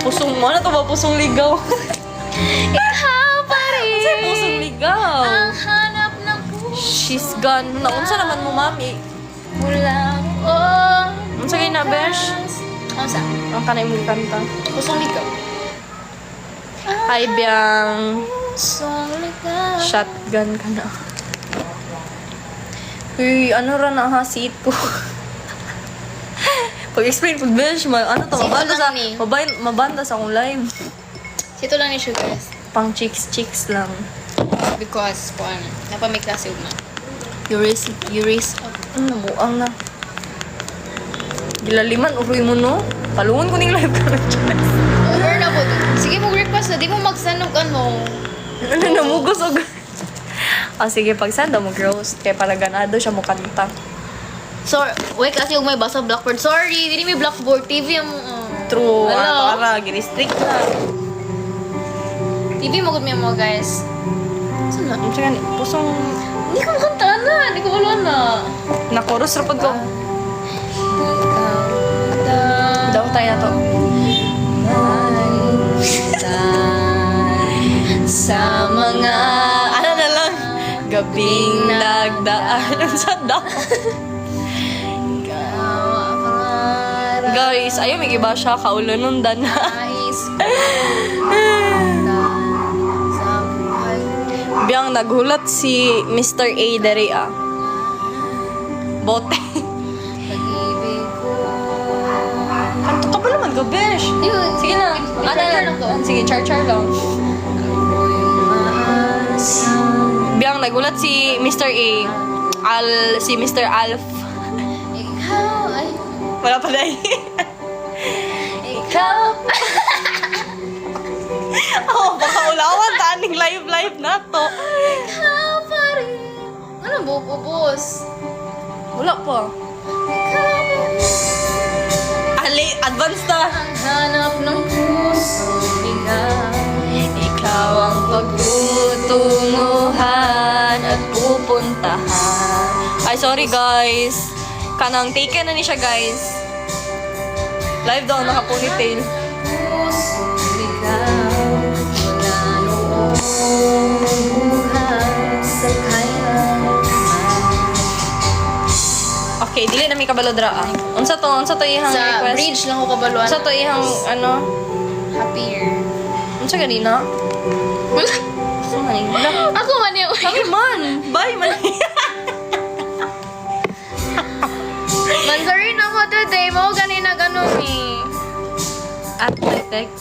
Pusong mo na to ba? Pusong ligaw. Ikaw pa rin. Kasi pusong ligaw. Ang hanap ng puso. She's gone. Naunsa naman mo, mami? Mula oh. Unsa kay na, besh? Ano sa? Ang kanay mo kanta. Pusong ligaw. Ay, biyang Pusong ligaw. shotgun ka na. Uy, ano ra na ha? Sito. Pag-explain pag besh, ano to? Sito Mabanda sa, lang ni. mabanda sa akong live. Sito lang ni Sugars. Pang chicks lang. Because, kuan, napamay klase ugma. Yuris. Nabuang na. Gilaliman, uroy mo no? Palungon ko ning live ka na, Chas. Over na po. Sige, mag-request na. Di mo magsanog ano. Ano, namugos og. Sige, pag sanda mo roast, kaya para ganado siya mo kanta. So, wait kasi yung may basa Blackboard. Sorry, hindi may Blackboard. TV ang... True, Hello? para, gini-strict na. TV mo gud mo guys. Saan na? Ang siya gani, pusong Hindi ko makanta na. Hindi ko wala na. nakoros rapod ko. Ikaw Daw tayo to. Sa mga, ano na lang, gabing nagdaan sa daw. Guys, ayaw may iba siya, kaulo nung dan na. Biyang naghulat si Mr. A dere ah. Bote. Kanto ka ba naman, gabesh? Sige na. Char-char lang to. Sige, char-char lang. Biyang nagulat si Mr. A. Si Mr. Alf. Ikaw ay... Wala pa dahil. Ikaw... Baka ulawan, taaning live na to. Ikaw pa rin. Ano ba? Ubus. Wala pa. Advance na. Ang hanap ng puso ikaw. Ikaw ang pagtutunguhan at pupuntahan. Ay, sorry guys. Kanang taken na ni siya guys. Live daw, naka-ponytail. Puso ikaw. Wala noong buhay sa kailanman. Okay, dili na may kabalodra ah. Unsa to ihang Sa request? bridge lang ko kabaluan. Unsa to ihang ano? Happier. Unsa ganina? Wala. Unsa man ni? Wala. Ako man yung... Kami man. Bye man. Manzarin ako today. Mo ganina ganun eh. At take